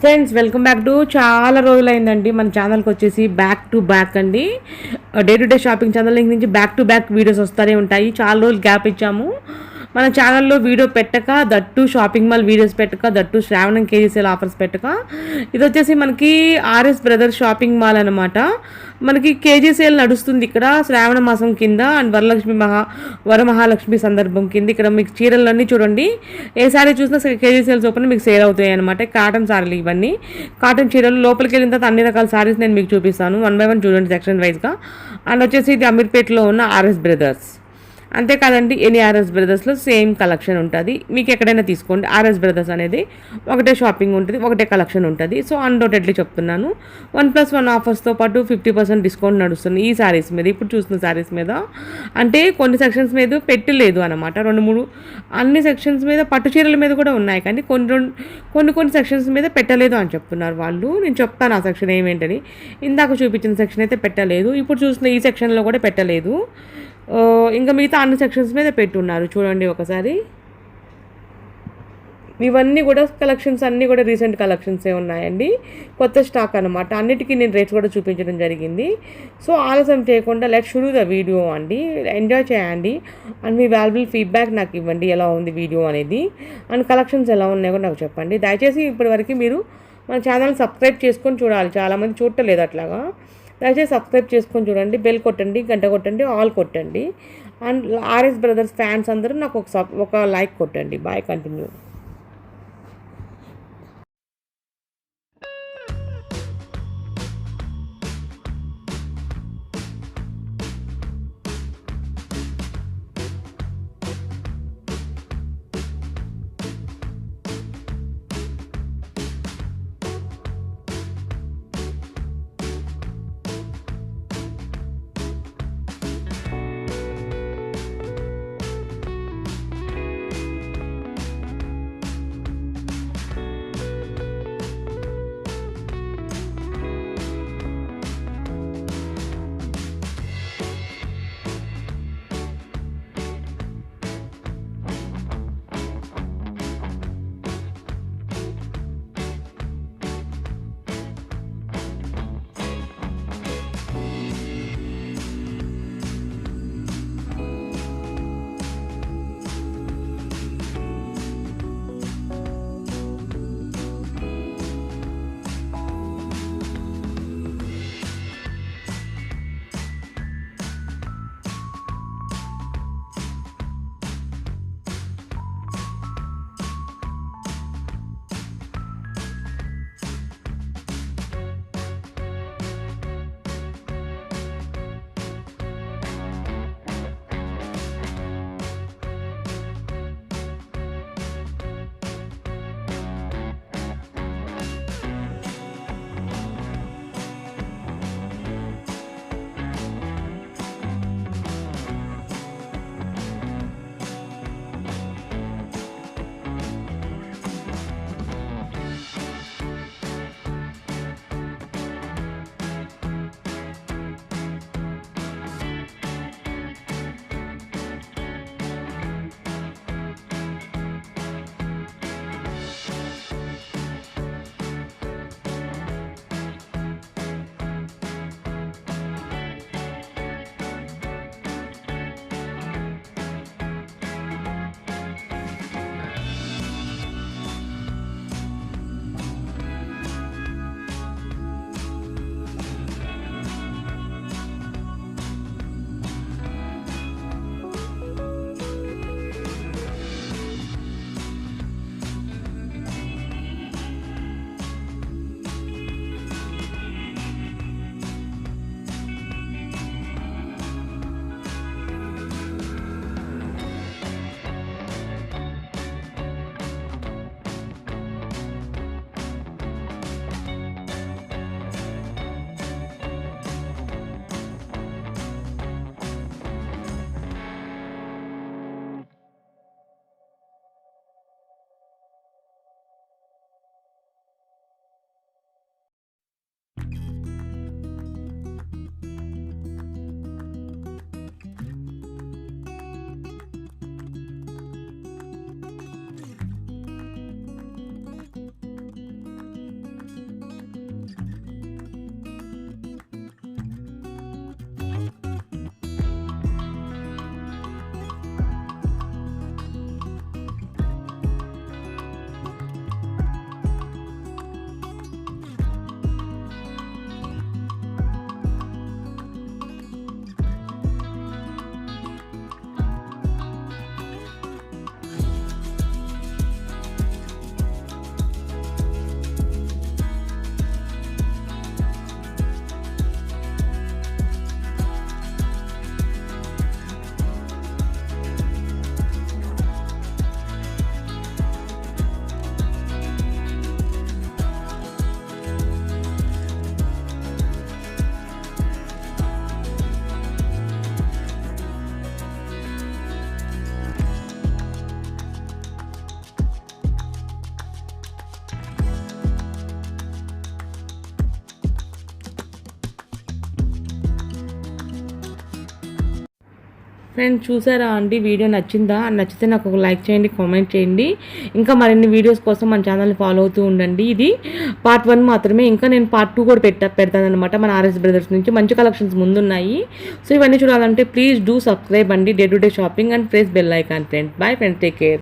Friends welcome back to చాలా రోజులైందండి మన ఛానల్కి వచ్చేసి బ్యాక్ టు బ్యాక్ అండి. Day to day shopping channel నుంచి బ్యాక్ టు బ్యాక్ వీడియోస్ వస్తూనే ఉంటాయి. చాలా రోజులు గ్యాప్ ఇచ్చాము మన ఛానల్లో వీడియో పెట్టక, దట్టు షాపింగ్ మాల్ వీడియోస్ పెట్టక, దట్టు శ్రావణం కేజీసీఎల్ ఆఫర్స్ పెట్టక. ఇది వచ్చేసి మనకి ఆర్ఎస్ బ్రదర్స్ షాపింగ్ మాల్ అనమాట. మనకి కేజీ సేల్ నడుస్తుంది ఇక్కడ శ్రావణ మాసం కింద అండ్ వరమహాలక్ష్మి సందర్భం కింద. ఇక్కడ మీకు చీరలన్నీ చూడండి, ఏ సారీ చూసినా కేజీ సేల్స్ ఓపెన్ మీకు సేల్ అవుతాయి అనమాట. కాటన్ సారీలు ఇవన్నీ కాటన్ చీరలు. లోపలికి వెళ్ళిన తర్వాత అన్ని రకాల సారీస్ నేను మీకు చూపిస్తాను, 1 by 1 చూడండి సెక్షన్ వైజ్గా. అండ్ వచ్చేసి ఇది అమీర్పేట్లో ఉన్న ఆర్ఎస్ బ్రదర్స్. అంతేకాదండి, ఎనీ ఆర్ఎస్ బ్రదర్స్లో సేమ్ కలెక్షన్ ఉంటుంది. మీకు ఎక్కడైనా తీసుకోండి, ఆర్ఎస్ బ్రదర్స్ అనేది ఒకటే షాపింగ్ ఉంటుంది, ఒకటే కలెక్షన్ ఉంటుంది. సో అన్డౌటెడ్లీ చెప్తున్నాను, 1+1 ఆఫర్స్తో పాటు 50% డిస్కౌంట్ నడుస్తుంది ఈ శారీస్ మీద, ఇప్పుడు చూస్తున్న శారీస్ మీద. అంటే కొన్ని సెక్షన్స్ మీద పెట్టలేదు అనమాట, 2-3 అన్ని సెక్షన్స్ మీద పట్టు చీరల మీద కూడా ఉన్నాయి, కానీ కొన్ని సెక్షన్స్ మీద పెట్టలేదు అని చెప్తున్నారు వాళ్ళు. నేను చెప్తాను ఆ సెక్షన్ ఏమేంటని. ఇందాక చూపించిన సెక్షన్ అయితే పెట్టలేదు, ఇప్పుడు చూసిన ఈ సెక్షన్లో కూడా పెట్టలేదు. ఇంకా మిగతా అన్ని సెక్షన్స్ మీద పెట్టున్నారు చూడండి ఒకసారి. ఇవన్నీ కూడా కలెక్షన్స్ అన్నీ కూడా రీసెంట్ కలెక్షన్సే ఉన్నాయండి, కొత్త స్టాక్ అనమాట. అన్నిటికీ నేను రేట్స్ కూడా చూపించడం జరిగింది. సో ఆలస్యం చేయకుండా లెట్స్ షురూ ద వీడియో అండి. ఎంజాయ్ చేయండి అండ్ మీ వాల్యుబుల్ ఫీడ్బ్యాక్ నాకు ఇవ్వండి, ఎలా ఉంది వీడియో అనేది అండ్ కలెక్షన్స్ ఎలా ఉన్నాయో కూడా నాకు చెప్పండి. దయచేసి ఇప్పటివరకు మీరు మన ఛానల్ సబ్స్క్రైబ్ చేసుకొని చూడాలి, చాలామంది చూడలేదు అట్లాగా. దయచేసి సబ్స్క్రైబ్ చేసుకొని చూడండి, బెల్ కొట్టండి, గంట కొట్టండి, ఆల్ కొట్టండి. అండ్ ఆర్ఎస్ బ్రదర్స్ ఫ్యాన్స్ అందరూ నాకు ఒక లైక్ కొట్టండి. Bye, continue. ఫ్రెండ్స్ చూసారా అండి, వీడియో నచ్చిందా? నచ్చితే నాకు ఒక లైక్ చేయండి, కామెంట్ చేయండి. ఇంకా మరిన్ని వీడియోస్ కోసం మన ఛానల్ని ఫాలో అవుతూ ఉండండి. ఇది పార్ట్ 1 మాత్రమే, ఇంకా నేను పార్ట్ 2 కూడా పెడతాను అనమాట. మన ఆర్ఎస్ బ్రదర్స్ నుంచి మంచి కలెక్షన్స్ ముందున్నాయి. సో ఇవన్నీ చూడాలంటే ప్లీజ్ డూ సబ్స్క్రైబ్ అండి day to day shopping and press bell icon friends. Bye friends, take care.